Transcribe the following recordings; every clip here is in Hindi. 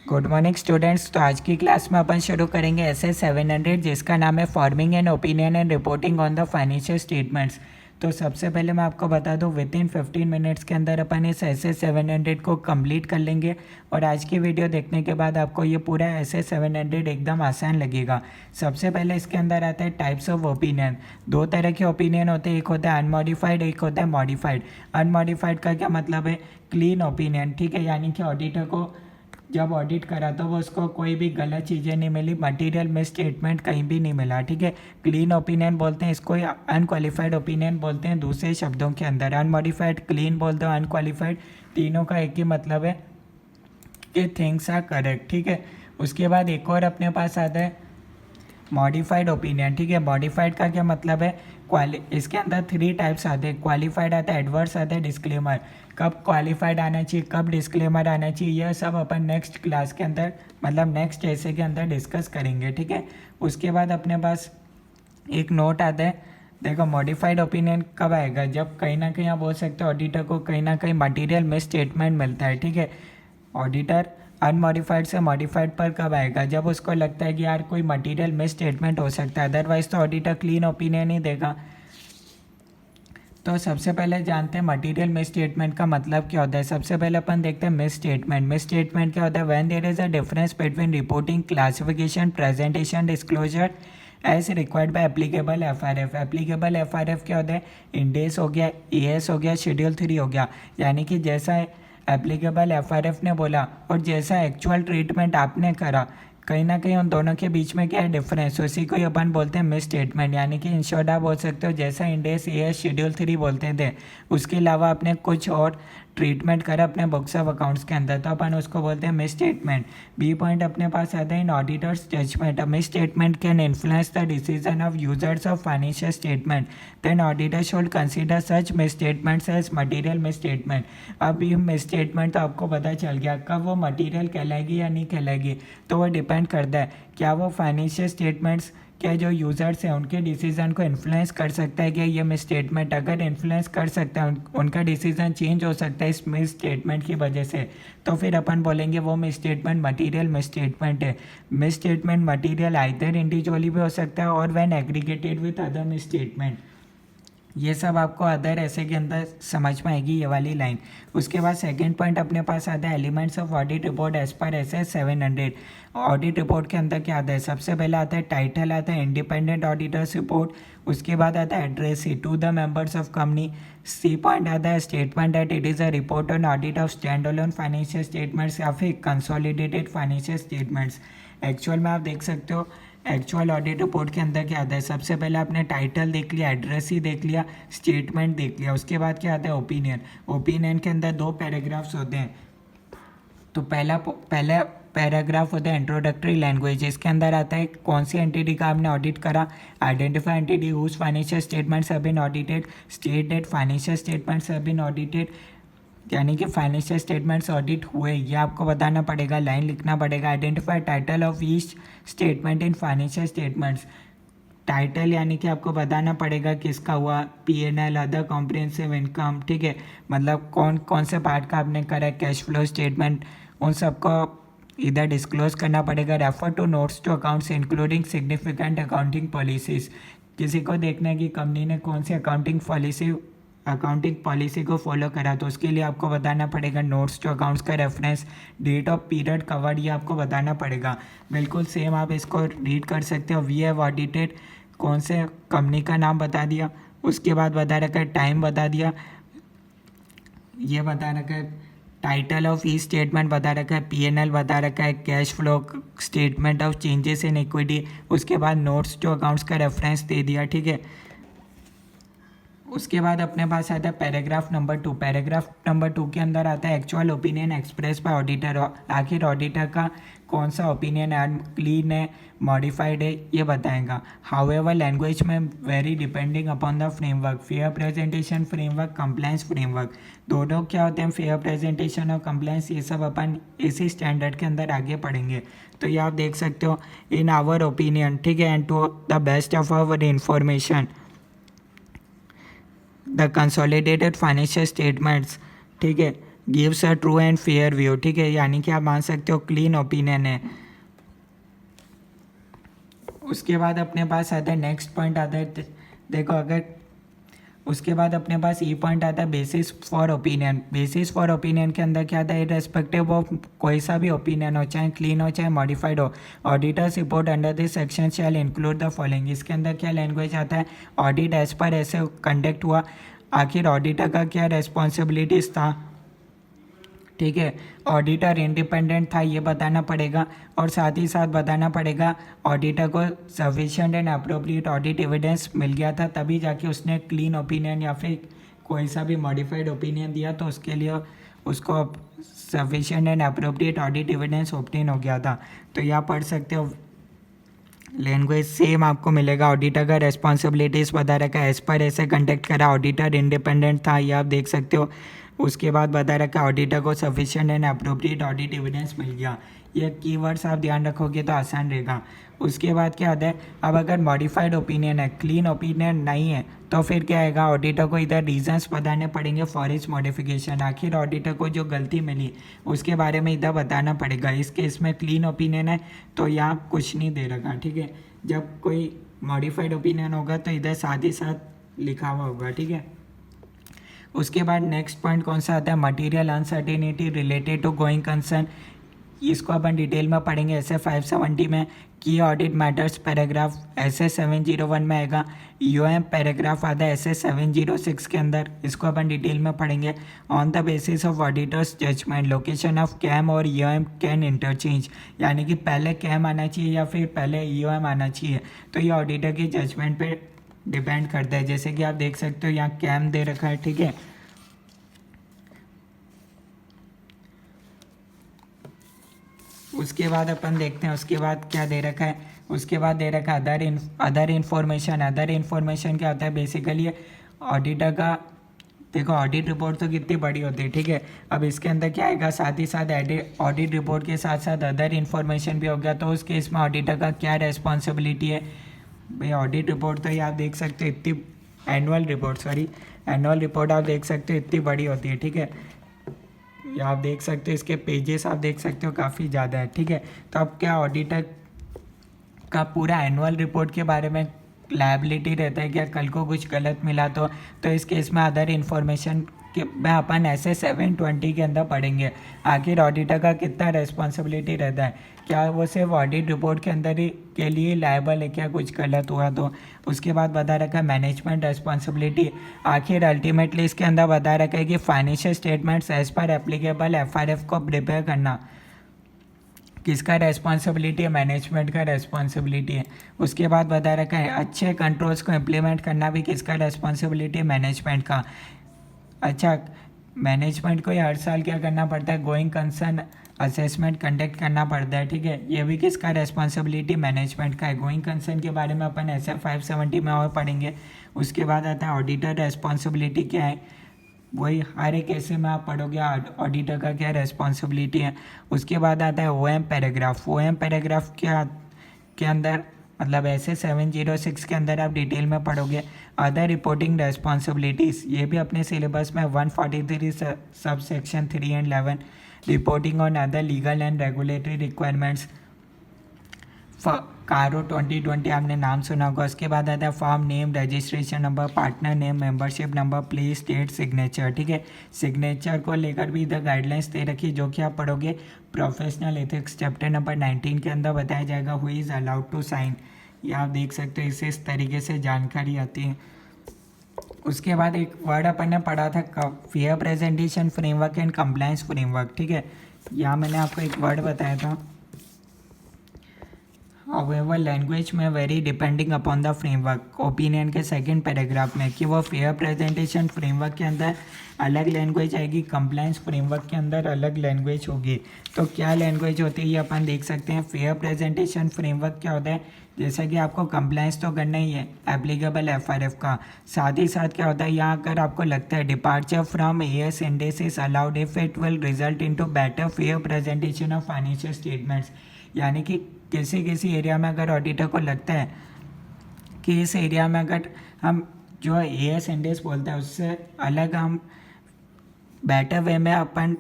Good morning students. तो आज की क्लास में अपन शुरू करेंगे एसए 700 जिसका नाम है forming an opinion and reporting on the financial statements. तो सबसे पहले मैं आपको बता दूं विद इन 15 मिनट्स के अंदर अपन इस एसए 700 को कंप्लीट कर लेंगे। और आज की वीडियो देखने के बाद आपको ये पूरा एसए 700 एकदम आसान लगेगा। सबसे पहले इसके अंदर आता है टाइप्स ऑफ ओपिनियन। दो तरह के ओपिनियन होते हैं, एक होता है अनमॉडिफाइड, एक होता है मॉडिफाइड। अनमॉडिफाइड का क्या मतलब है? क्लीन ओपिनियन, ठीक है, यानी कि ऑडिटर को जब ऑडिट करा तो वो उसको कोई भी गलत चीज़ें नहीं मिली, मटेरियल मिस स्टेटमेंट कहीं भी नहीं मिला, ठीक है। क्लीन ओपिनियन बोलते हैं इसको, या अनक्वालिफाइड ओपिनियन बोलते हैं दूसरे शब्दों के अंदर। अनमॉडिफाइड, क्लीन बोलते हो, अनक्वालिफाइड, तीनों का एक ही मतलब है कि थिंग्स आर करेक्ट, ठीक है। उसके बाद एक और अपने पास आता है मॉडिफाइड ओपिनियन, ठीक है। मॉडिफाइड का क्या मतलब है? इसके अंदर 3 टाइप्स आते हैं। क्वालिफाइड आता है, एडवर्स आता है, डिस्क्लेमर। कब क्वालिफाइड आना चाहिए, कब डिस्क्लेमर आना चाहिए, यह सब अपन नेक्स्ट क्लास के अंदर, मतलब नेक्स्ट ऐसे के अंदर डिस्कस करेंगे, ठीक है। उसके बाद अपने पास एक नोट आता है। देखो मॉडिफाइड ओपिनियन कब आएगा? जब कहीं ना कहीं आप बोल सकते हो ऑडिटर को कहीं ना कहीं मटेरियल मिस स्टेटमेंट मिलता है, ठीक है। ऑडिटर अनमॉडिफाइड से मॉडिफाइड पर कब आएगा? जब उसको लगता है कि यार कोई मटेरियल मिस स्टेटमेंट हो सकता है, अदरवाइज तो ऑडिटर क्लीन ओपिनियन ही देगा। तो सबसे पहले जानते हैं मटेरियल मिस स्टेटमेंट का मतलब क्या होता है। सबसे पहले अपन देखते हैं मिस स्टेटमेंट। मिस स्टेटमेंट क्या होता है? When there is a difference between reporting, classification, presentation, disclosure as required by applicable FRF. Applicable FRF क्या होता है? इंडेस हो गया, ईएस हो गया, शेड्यूल 3 हो गया। यानी कि जैसा एप्लीकेबल एफआरएफ ने बोला और जैसा एक्चुअल ट्रीटमेंट आपने करा, कहीं ना कहीं उन दोनों के बीच में क्या है? डिफरेंस। उसी को ही अपन बोलते हैं मिस स्टेटमेंट। यानी कि इन शॉर्ट आप बोल सकते हो जैसा इंडेस ए शेड्यूल 3 बोलते थे, उसके अलावा आपने कुछ और ट्रीटमेंट करा अपने बुक्स ऑफ अकाउंट्स के अंदर, तो अपन उसको बोलते हैं मिस स्टेटमेंट। बी पॉइंट अपने पास आता है in auditor's judgment. Misstatement can influence the decision of users of financial statement, then auditor should consider such misstatements as material misstatement. अब ये मिस स्टेटमेंट तो आपको पता चल गया, कब वो मटीरियल कहलाएगी या नहीं कहलाएगी, तो वो डिपेंड करता है क्या वो फाइनेंशियल स्टेटमेंट्स क्या जो यूज़र्स हैं उनके डिसीज़न को इन्फ्लुएंस कर सकता है। क्या ये मिस स्टेटमेंट अगर इन्फ्लुएंस कर सकता है, उनका डिसीज़न चेंज हो सकता है इस मिस स्टेटमेंट की वजह से, तो फिर अपन बोलेंगे वो misstatement material misstatement है। Misstatement material either individually भी हो सकता है और when aggregated with other misstatement. ये सब आपको अदर ऐसे के अंदर समझ में आएगी ये वाली लाइन। उसके बाद सेकंड पॉइंट अपने पास आता है elements of audit report as per SA 700। Audit report के अंदर क्या आता है? सबसे पहले आता है टाइटल, आता है इंडिपेंडेंट ऑडिटर्स रिपोर्ट। उसके बाद आता है address to the members of company. C point आता है statement that it is a report on audit of standalone financial statements या फिर कंसोलिडेटेड फाइनेंशियल स्टेटमेंट्स। एक्चुअल में आप देख सकते हो एक्चुअल ऑडिट रिपोर्ट के अंदर क्या आता है। सबसे पहले आपने टाइटल देख लिया, एड्रेस ही देख लिया, स्टेटमेंट देख लिया। उसके बाद क्या आता है? ओपिनियन। ओपिनियन के अंदर 2 पैराग्राफ्स होते हैं। तो पहला पैराग्राफ होता है इंट्रोडक्टरी लैंग्वेज। इसके अंदर आता है कौन सी एंटिटी का आपने ऑडिट करा, identify entity whose financial statements have been audited, state that financial statements have been audited, यानी कि फाइनेंशियल स्टेटमेंट्स ऑडिट हुए ये आपको बताना पड़ेगा, लाइन लिखना पड़ेगा। Identify title of each statement in financial statements. Title यानी कि आपको बताना पड़ेगा किसका हुआ, पीएनएल, अदर कॉम्प्रिहेंसिव इनकम, ठीक है, मतलब कौन कौन से पार्ट का आपने करा है, कैश फ्लो स्टेटमेंट, उन सबको इधर डिस्क्लोज करना पड़ेगा। Refer to notes to accounts including significant accounting policies. किसी को देखना है कि कंपनी ने कौन सी अकाउंटिंग पॉलिसी को फॉलो करा, तो उसके लिए आपको बताना पड़ेगा नोट्स टू अकाउंट्स का reference, date of period covered, ये आपको बताना पड़ेगा। बिल्कुल सेम आप इसको रीड कर सकते हो। वी हैव ऑडिटेड, कौन से कंपनी का नाम बता दिया, उसके बाद बता रखा है टाइम बता दिया, ये बता रखा है टाइटल ऑफ ई स्टेटमेंट बता रखा है, पीएनएल बता रखा है, cash flow statement of changes in equity, उसके बाद नोट्स टू अकाउंट्स का रेफरेंस दे दिया, ठीक है। उसके बाद अपने पास आता है पैराग्राफ नंबर 2। पैराग्राफ नंबर 2 के अंदर आता है actual opinion express bye auditor. आखिर ऑडिटर का कौन सा ओपिनियन है, क्लीन है, मॉडिफाइड है, ये बताएगा। हाउएवर लैंग्वेज में very depending upon the framework, fair presentation framework, compliance framework, दोनों क्या होते हैं, फेयर प्रेजेंटेशन और कंप्लायंस, ये सब अपन इसी स्टैंडर्ड के अंदर आगे पढ़ेंगे। तो ये आप देख सकते हो इन आवर ओपिनियन, ठीक है, and to the best of our information the consolidated financial statements, ठीक है, gives a true and fair view, ठीक है, यानी कि आप मान सकते हो क्लीन ओपिनियन है। उसके बाद अपने पास आता है नेक्स्ट पॉइंट आता है, देखो अगर उसके बाद अपने पास ई पॉइंट आता है basis for opinion. Basis for opinion के अंदर क्या आता है, इररेस्पेक्टिव ऑफ कोई सा भी ओपिनियन हो, चाहे क्लीन हो चाहे मॉडिफाइड हो, auditors report under this section shall include the following. इसके अंदर क्या लैंग्वेज आता है, ऑडिट एज पर ऐसे कंडक्ट हुआ, आखिर ऑडिटर का क्या रेस्पॉन्सिबिलिटीज़ था, ठीक है, ऑडिटर इंडिपेंडेंट था ये बताना पड़ेगा, और साथ ही साथ बताना पड़ेगा ऑडिटर को sufficient and appropriate audit evidence मिल गया था, तभी जाके उसने क्लीन ओपिनियन या फिर कोई सा भी मॉडिफाइड ओपिनियन दिया, तो उसके लिए उसको sufficient and appropriate audit evidence obtain हो गया था। तो यहाँ पढ़ सकते हो लैंग्वेज सेम आपको मिलेगा। ऑडिटर का रेस्पॉन्सिबिलिटीज़ बता रखा है, एज पर ऐसे कंडक्ट करा, ऑडिटर इंडिपेंडेंट था, ये आप देख सकते हो। उसके बाद बता रखा ऑडिटर को sufficient and appropriate audit evidence मिल गया। ये कीवर्ड्स आप ध्यान रखोगे तो आसान रहेगा। उसके बाद क्या आता है, अब अगर मॉडिफाइड ओपिनियन है, क्लीन ओपिनियन नहीं है, तो फिर क्या आएगा, ऑडिटर को इधर रीजंस बताने पड़ेंगे फॉर इट्स मॉडिफिकेशन। आखिर ऑडिटर को जो गलती मिली उसके बारे में इधर बताना पड़ेगा। इस केस में क्लीन ओपिनियन है तो यहाँ कुछ नहीं दे रखा, ठीक है। जब कोई मॉडिफाइड ओपिनियन होगा तो इधर साथ ही साथ लिखा हुआ होगा, ठीक है। उसके बाद नेक्स्ट पॉइंट कौन सा आता है, material uncertainty related to going concern. इसको अपन डिटेल में पढ़ेंगे ऐसे 570 में। की ऑडिट मैटर्स पैराग्राफ ऐसे 701 में आएगा। यूएम पैराग्राफ आता है ऐसे 706 के अंदर, इसको अपन डिटेल में पढ़ेंगे। On the basis of auditor's judgment location of KAM और यूएम कैन इंटरचेंज, यानी कि पहले कैम आना चाहिए या फिर पहले यूएम आना चाहिए, तो ये ऑडिटर के जजमेंट पे डिपेंड करता है। जैसे कि आप देख सकते हो यहाँ कैम दे रखा है, ठीक है। उसके बाद अपन देखते हैं उसके बाद क्या दे रखा है। उसके बाद दे रखा है अदर इन्फॉर्मेशन। अदर इन्फॉर्मेशन क्या होता है, बेसिकली ऑडिटर का, देखो ऑडिट रिपोर्ट तो कितनी बड़ी होती है, ठीक है। अब इसके अंदर क्या आएगा, साथ ही साथ ऑडिट रिपोर्ट के साथ साथ अदर इन्फॉर्मेशन भी हो गया, तो उस केस में ऑडिटर का क्या रेस्पॉन्सिबिलिटी है भाई। ऑडिट रिपोर्ट तो ये आप देख सकते हो इतनी, एनुअल रिपोर्ट आप देख सकते हो इतनी बड़ी होती है, ठीक है। ये आप देख सकते हो इसके पेजेस आप देख सकते हो काफ़ी ज़्यादा है, ठीक है। तो अब क्या ऑडिटर का पूरा एनुअल रिपोर्ट के बारे में लायबिलिटी रहता है, क्या कल को कुछ गलत मिला तो इस केस में अदर इन्फॉर्मेशन के में अपन ऐसे 720 के अंदर पढ़ेंगे। आखिर ऑडिटर का कितना रेस्पॉन्सिबिलिटी रहता है, क्या वो सिर्फ ऑडिट रिपोर्ट के अंदर ही के लिए लायबल है क्या कुछ गलत हुआ तो। उसके बाद बता रखा है मैनेजमेंट रेस्पॉन्सिबिलिटी। आखिर अल्टीमेटली इसके अंदर बता रखा है कि financial statements as per applicable FRF को प्रिपेयर करना किसका रेस्पॉन्सिबिलिटी है, मैनेजमेंट का रेस्पॉन्सिबिलिटी है। उसके बाद बता रखा है अच्छे कंट्रोल्स को इम्प्लीमेंट करना भी किसका रेस्पॉन्सिबिलिटी है, मैनेजमेंट का। अच्छा, मैनेजमेंट को हर साल क्या करना पड़ता है, गोइंग कंसर्न असेसमेंट कंडक्ट करना पड़ता है, ठीक है। ये भी किसका रेस्पॉन्सिबिलिटी, मैनेजमेंट का है। गोइंग कंसर्न के बारे में अपन ऐसे 570 में और पढ़ेंगे। उसके बाद आता है ऑडिटर रेस्पॉन्सिबिलिटी क्या है, वही हर एक ऐसे में आप पढ़ोगे ऑडिटर का क्या रेस्पॉन्सिबिलिटी है। उसके बाद आता है ओएम पैराग्राफ। ओएम पैराग्राफ के अंदर मतलब ऐसे 706 के अंदर आप डिटेल में पढ़ोगे। अदर रिपोर्टिंग रेस्पॉन्सिबिलिटीज़, ये भी अपने सिलेबस में 143 sub section 3 and 11। Reporting on other legal and regulatory requirements, कारो 2020 आपने नाम सुना होगा। उसके बाद आता है firm name, registration number, partner name, membership number, place, date, signature, ठीक है। सिग्नेचर को लेकर भी इधर गाइडलाइंस दे रखी जो कि आप पढ़ोगे प्रोफेशनल एथिक्स चैप्टर नंबर 19 के अंदर बताया जाएगा who is allowed to sign. ये आप देख सकते हो, इससे इस तरीके से जानकारी आती है। उसके बाद एक वर्ड अपन ने पढ़ा था fair presentation framework and compliance framework, ठीक है। यहाँ मैंने आपको एक वर्ड बताया था However, लैंग्वेज में very depending upon the framework. Opinion के सेकंड पैराग्राफ में कि वो फेयर प्रेजेंटेशन फ्रेमवर्क के अंदर अलग लैंग्वेज आएगी, कंप्लायंस फ्रेमवर्क के अंदर अलग लैंग्वेज होगी। तो क्या लैंग्वेज होती है ये अपन देख सकते हैं। फेयर प्रेजेंटेशन फ्रेमवर्क क्या होता है, जैसा कि आपको कंप्लायंस तो करना ही है एप्लीकेबल एफआरएफ का, साथ ही साथ क्या होता है यहाँ अगर आपको लगता है departure from as index allowed if it will result into better fair presentation of financial statements, यानी कि किसी एरिया में अगर ऑडिटर को लगता है कि इस एरिया में अगर हम जो एएस इंडेक्स बोलते हैं उससे अलग हम बेटर वे में अपन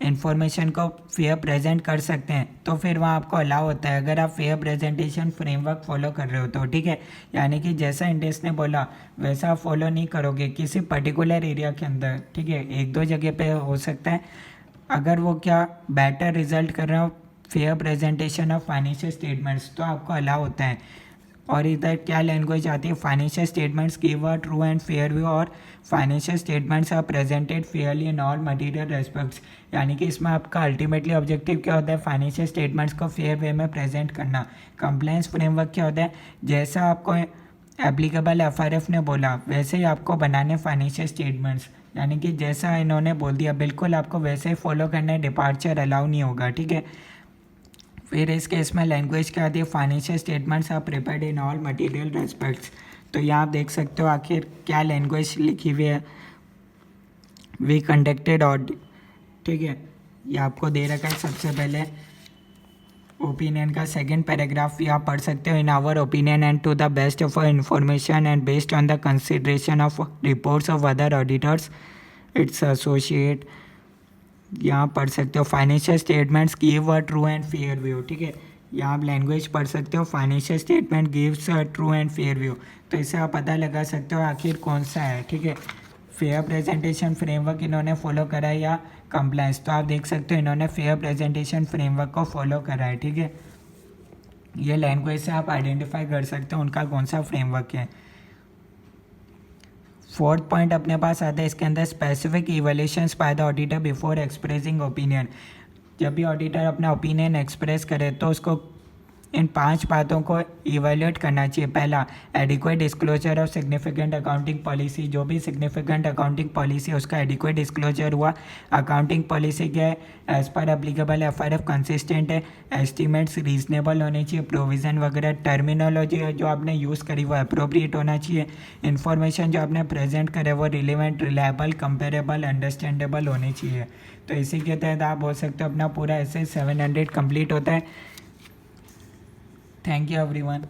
इंफॉर्मेशन को फेयर प्रेजेंट कर सकते हैं, तो फिर वहाँ आपको अलाउ होता है अगर आप फेयर प्रेजेंटेशन फ्रेमवर्क फॉलो कर रहे हो तो, ठीक है। यानी कि जैसा इंडेक्स ने बोला वैसा आप फॉलो नहीं करोगे किसी पर्टिकुलर एरिया के अंदर, ठीक है, एक दो जगह पे हो सकता है। अगर वो क्या बेटर रिजल्ट कर रहे हो fair presentation of financial statements, तो आपको अलाउ होता है। और इधर क्या लैंग्वेज आती है, financial statements give a true and fair view और financial statements are presented fairly in all material respects. यानी कि इसमें आपका अल्टीमेटली ऑब्जेक्टिव क्या होता है, फाइनेंशियल स्टेटमेंट्स को फेयर वे में प्रेजेंट करना। कंप्लायंस फ्रेमवर्क क्या होता है, जैसा आपको एप्लीकेबल एफआरएफ ने बोला वैसे ही आपको बनाने फाइनेंशियल स्टेटमेंट्स, यानी कि जैसा इन्होंने बोल दिया बिल्कुल आपको वैसे ही फॉलो करना है, डिपार्चर अलाउ नहीं होगा, ठीक है। फिर इस केस में लैंग्वेज क्या आती है, financial statements are prepared in all material respects. तो यहाँ आप देख सकते हो आखिर क्या लैंग्वेज लिखी हुई है, वी कंडक्टेड ऑडिट, ठीक है, ये आपको दे रखा है। सबसे पहले ओपिनियन का सेकंड पैराग्राफ यहाँ पढ़ सकते हो, in our opinion and to the best of information and based on the consideration of reports of other auditors its associate, यहाँ पढ़ सकते हो financial statements give a true and fair view, ठीक है। यहाँ आप लैंग्वेज पढ़ सकते हो, financial statement gives a true and fair view, तो इससे आप पता लगा सकते हो आखिर कौन सा है, ठीक है। फेयर प्रेजेंटेशन फ्रेमवर्क इन्होंने फॉलो करा है या कंप्लायंस, तो आप देख सकते हो इन्होंने फेयर प्रेजेंटेशन फ्रेमवर्क को फॉलो करा है, ठीक है। ये लैंग्वेज से आप आइडेंटिफाई कर सकते हो उनका कौन सा फ्रेमवर्क है। फोर्थ पॉइंट अपने पास आता है इसके अंदर, specific evaluations by the auditor before expressing opinion. जब भी ऑडिटर अपना ओपिनियन एक्सप्रेस करे तो उसको इन 5 बातों को इवेल्यूएट करना चाहिए। पहला, adequate disclosure of significant accounting policy, जो भी सिग्निफिकेंट अकाउंटिंग पॉलिसी है उसका एडिक्वेट डिस्क्लोजर हुआ। अकाउंटिंग पॉलिसी क्या है, as per applicable FRF consistent है, एस्टिमेट्स रीजनेबल होने चाहिए, प्रोविज़न वगैरह टर्मिनोलॉजी जो आपने यूज़ करी वो अप्रोप्रिएट होना चाहिए, इन्फॉर्मेशन जो आपने प्रेजेंट करे वो रिलेवेंट, रिलायबल, कंपेरेबल, अंडरस्टैंडेबल होनी चाहिए। तो इसी के तहत आप बोल सकते हो अपना पूरा ऐसे 700 कंप्लीट होता है। Thank you everyone.